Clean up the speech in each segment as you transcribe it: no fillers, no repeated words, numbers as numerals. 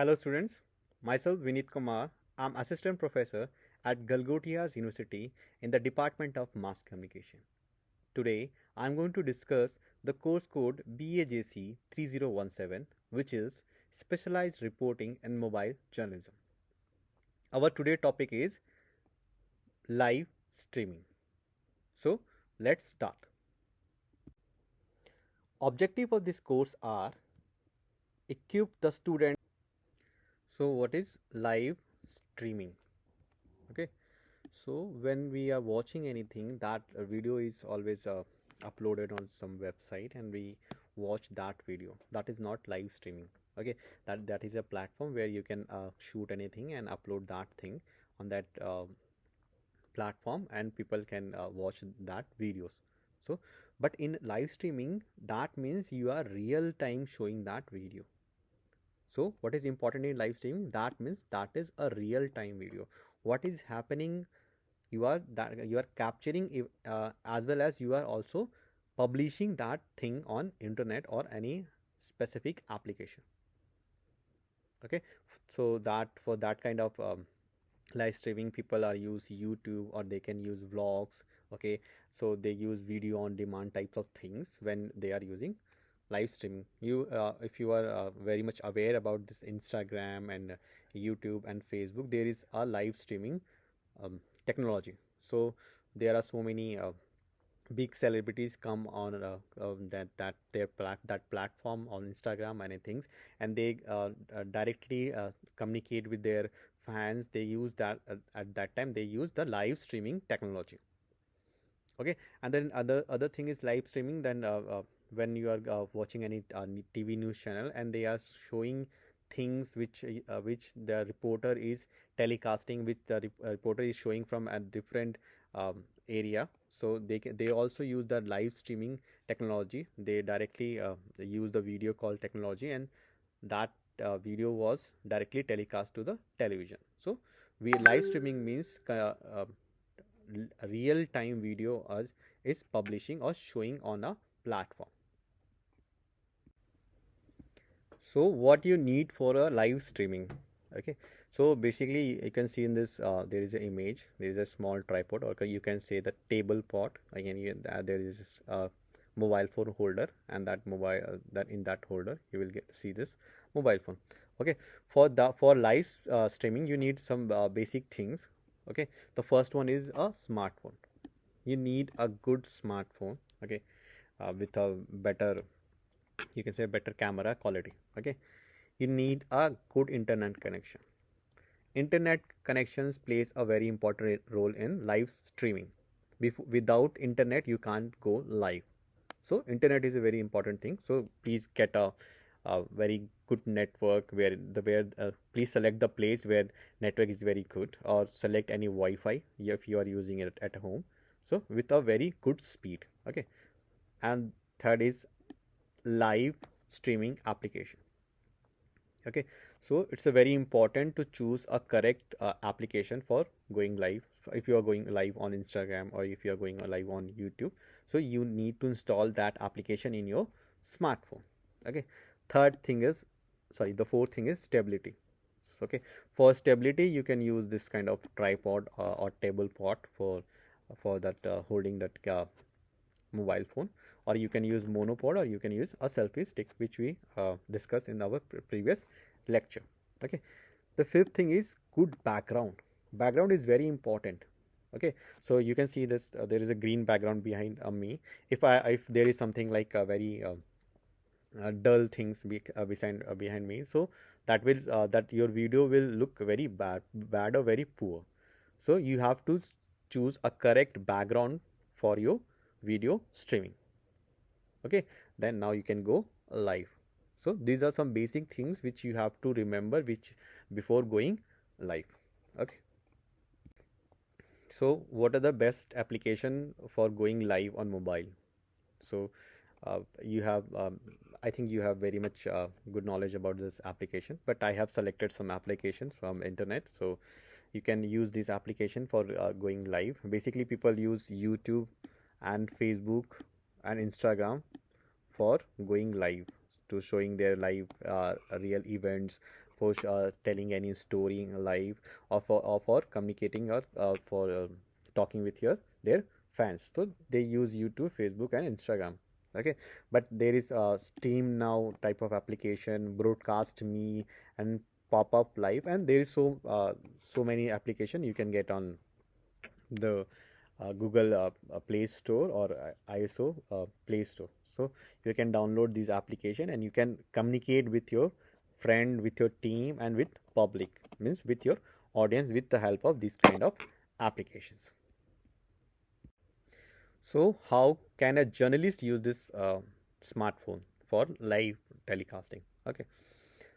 Hello students, myself Vinit Kumar. I'm assistant professor at Galgotias University in the Department of Mass Communication. Today, I'm going to discuss the course code BAJC3017, which is Specialized Reporting in Mobile Journalism. Our today topic is live streaming. So, let's start. Objective of this course are equip the student. So, what is live streaming? Okay, so when we are watching anything, that video is always uploaded on some website and we watch that video. That is not live streaming. Okay, that is a platform where you can shoot anything and upload that thing on that platform and people can watch that videos. So but in live streaming, that means you are real time showing that video. So what is important in live streaming? That means that is a real time video. What is happening, you are capturing as well as you are also publishing that thing on internet or any specific application. Okay, so that for that kind of live streaming, people are use YouTube or they can use vlogs. Okay, so they use video on demand types of things when they are using live streaming. You if you are very much aware about this Instagram and YouTube and Facebook, there is a live streaming technology. So there are so many big celebrities come on that platform on Instagram and things, and they directly communicate with their fans. They use that at that time they use the live streaming technology. Okay, and then other thing is live streaming. Then when you are watching any TV news channel and they are showing things which the reporter is telecasting, which the reporter is showing from a different area. So they also use the live streaming technology. They directly use the video call technology, and that video was directly telecast to the television. So we live streaming means real time video is publishing or showing on a platform. So what you need for a live streaming? Okay, so basically you can see in this there is an image, there is a small tripod, or you can say the table pot. Again, there is a mobile phone holder, and that mobile that in that holder you will see this mobile phone. Okay, for live streaming you need some basic things. Okay, the first one is a smartphone. You need a good smartphone. Okay, with a better, you can say, better camera quality. Okay, you need a good internet connection. Internet connections plays a very important role in live streaming. Without internet you can't go live. So internet is a very important thing. So please get a very good network where please select the place where network is very good, or select any Wi-Fi if you are using it at home, so with a very good speed. Okay, and third is live streaming application. Okay, so it's a very important to choose a correct application for going live. If you are going live on Instagram or if you are going live on YouTube, so you need to install that application in your smartphone. Okay, third thing is, sorry, the fourth thing is stability. Okay, for stability you can use this kind of tripod or table pot for that holding that mobile phone, or you can use monopod, or you can use a selfie stick, which we discussed in our previous lecture. Okay, the fifth thing is good background. Background is very important. Okay, so you can see this there is a green background behind me. If there is something like a very dull things behind me, so that will that your video will look very bad or very poor. So you have to choose a correct background for your video streaming. Okay, then now you can go live. So these are some basic things which you have to remember which before going live. Okay, so what are the best application for going live on mobile? So you have I think you have very much good knowledge about this application, but I have selected some applications from internet. So you can use this application for going live. Basically people use YouTube and Facebook and Instagram for going live. to showing their live real events, for telling any story live, or for communicating, or for talking with their fans. So they use YouTube, Facebook, and Instagram. Okay, but there is a Stream Now type of application, Broadcast Me, and Pop Up Live, and there is so many application you can get on the Google Play Store, or ISO Play Store. So you can download these application and you can communicate with your friend, with your team, and with public, means with your audience, with the help of these kind of applications. So how can a journalist use this smartphone for live telecasting? Okay.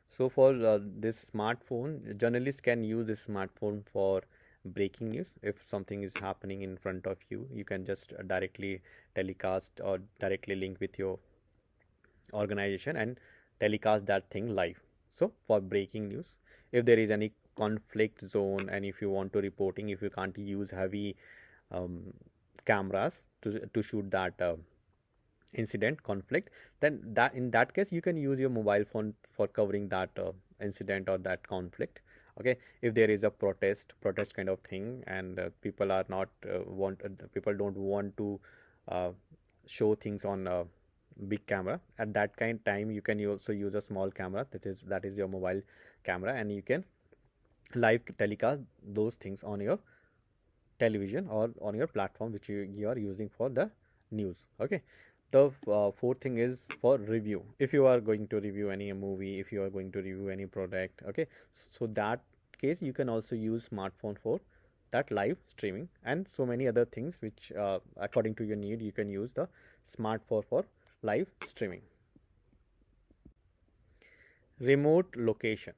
So for this smartphone, journalists can use this smartphone for breaking news. If something is happening in front of you, you can just directly telecast or directly link with your organization and telecast that thing live. So for breaking news, if there is any conflict zone, and if you want to reporting, if you can't use heavy um, cameras to shoot that incident conflict, then that in that case you can use your mobile phone for covering that incident or that conflict. Okay, if there is a protest kind of thing, and people are not people don't want to uh, show things on a big camera, at that kind time you can also use a small camera, that is your mobile camera, and you can live telecast those things on your television or on your platform which you are using for the news. Okay, the fourth thing is for review. If you are going to review any movie, if you are going to review any product, okay, so that case you can also use smartphone for that live streaming, and so many other things which according to your need you can use the smartphone for live streaming. Remote location.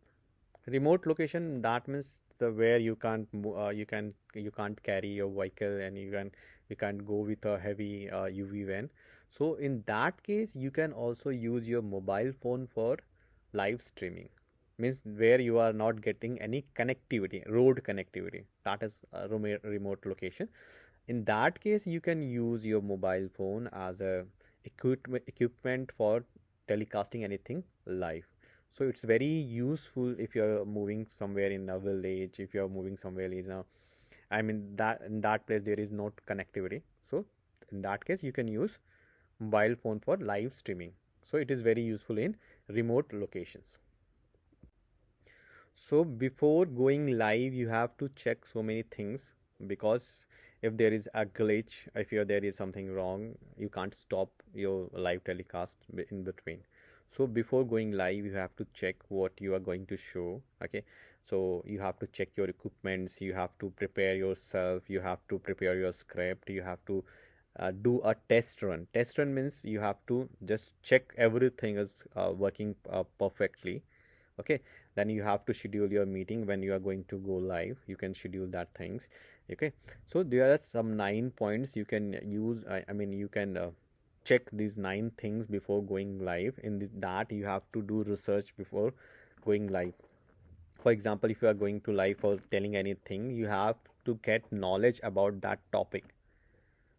Remote location, that means the where you can't you can't carry your vehicle, and you can't go with a heavy UV van. So in that case you can also use your mobile phone for live streaming, means where you are not getting any connectivity, road connectivity, that is a remote location. In that case you can use your mobile phone as a equipment for telecasting anything live. So it's very useful if you're moving somewhere in a village, if you're moving somewhere in a, I mean, that in that place there is no connectivity. So in that case you can use mobile phone for live streaming. So it is very useful in remote locations. So before going live, you have to check so many things, because if there is a glitch, if there is something wrong, you can't stop your live telecast in between. So before going live, you have to check what you are going to show. Okay, so you have to check your equipments, you have to prepare yourself, you have to prepare your script, you have to do a test run. Test run means you have to just check everything is working perfectly. Okay, then you have to schedule your meeting when you are going to go live. You can schedule that things. Okay, so there are some 9 points you can use. I mean, you can check these 9 things before going live. In that you have to do research before going live. For example, if you are going to live for telling anything, you have to get knowledge about that topic.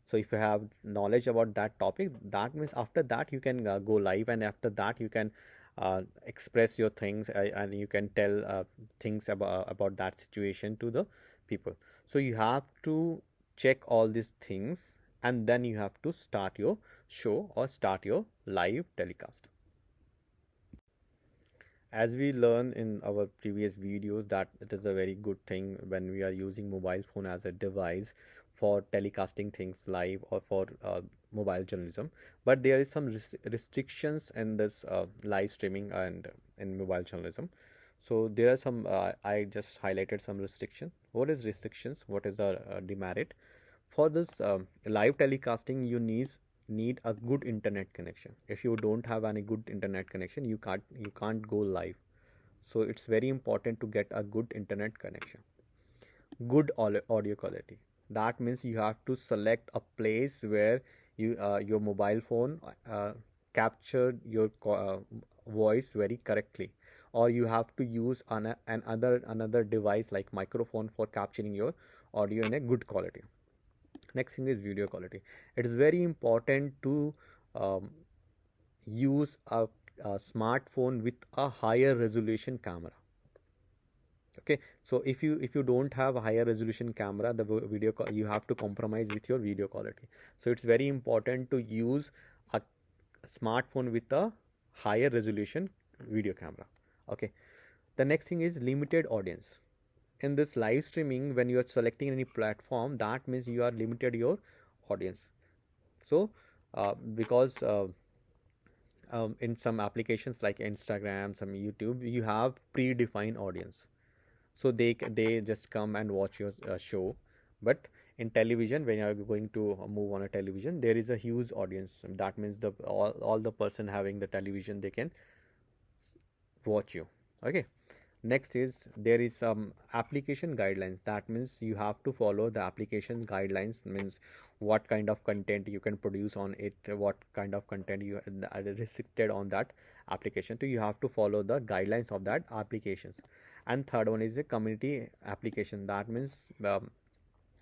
So if you have knowledge about that topic, that means after that you can go live, and after that you can express your things, and you can tell things about that situation to the people. So you have to check all these things, and then you have to start your show or start your live telecast. As we learned in our previous videos, that it is a very good thing when we are using mobile phone as a device for telecasting things live, or for mobile journalism. But there is some restrictions in this live streaming and in mobile journalism. So there are some I just highlighted some restriction. What is restrictions? What is our demerit? For this live telecasting, you need a good internet connection. If you don't have any good internet connection, you can't go live. So it's very important to get a good internet connection. Good audio quality, that means you have to select a place where your mobile phone capture your voice very correctly, or you have to use another device like microphone for capturing your audio in a good quality. Next thing is video quality. It is very important to um, use a smartphone with a higher resolution camera. Okay, so if you don't have a higher resolution camera, the you have to compromise with your video quality. So it's very important to use a smartphone with a higher resolution video camera. Okay, the next thing is limited audience. In this live streaming, when you are selecting any platform, that means you are limited your audience. So because in some applications like Instagram, some YouTube, you have predefined audience, so they just come and watch your show. But in television, when you are going to move on a television, there is a huge audience. That means the all the person having the television, they can watch you. Okay, next is there is some application guidelines. That means you have to follow the application guidelines, means what kind of content you can produce on it, what kind of content you are restricted on that application. So you have to follow the guidelines of that applications. And third one is a community application. That means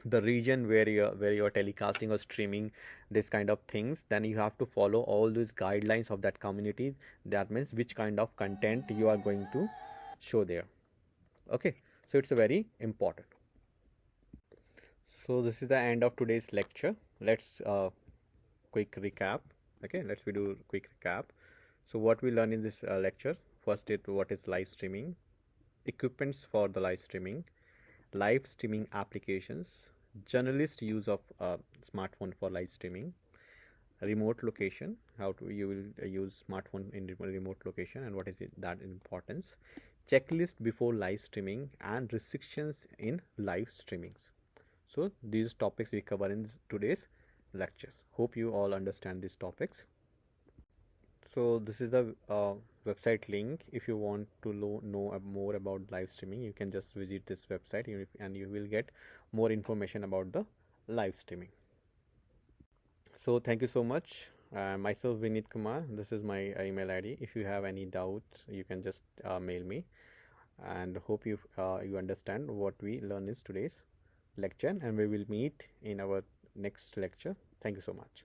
the region where you're telecasting or streaming this kind of things, then you have to follow all those guidelines of that community. That means which kind of content you are going to show there. Okay, so it's a very important. So this is the end of today's lecture. Let's quick recap. Okay, let's we do quick recap. So what we learn in this lecture: first, what is live streaming, equipments for the live streaming applications, journalist use of smartphone for live streaming, remote location, how to you will use smartphone in remote location and what is it that importance, checklist before live streaming, and restrictions in live streamings. So these topics we cover in today's lectures. Hope you all understand these topics. So this is the website link. If you want to know more about live streaming, you can just visit this website and you will get more information about the live streaming. So thank you so much. Myself Vinit Kumar. This is my email ID. If you have any doubts, you can just mail me. And hope you understand what we learn is today's lecture, and we will meet in our next lecture. Thank you so much.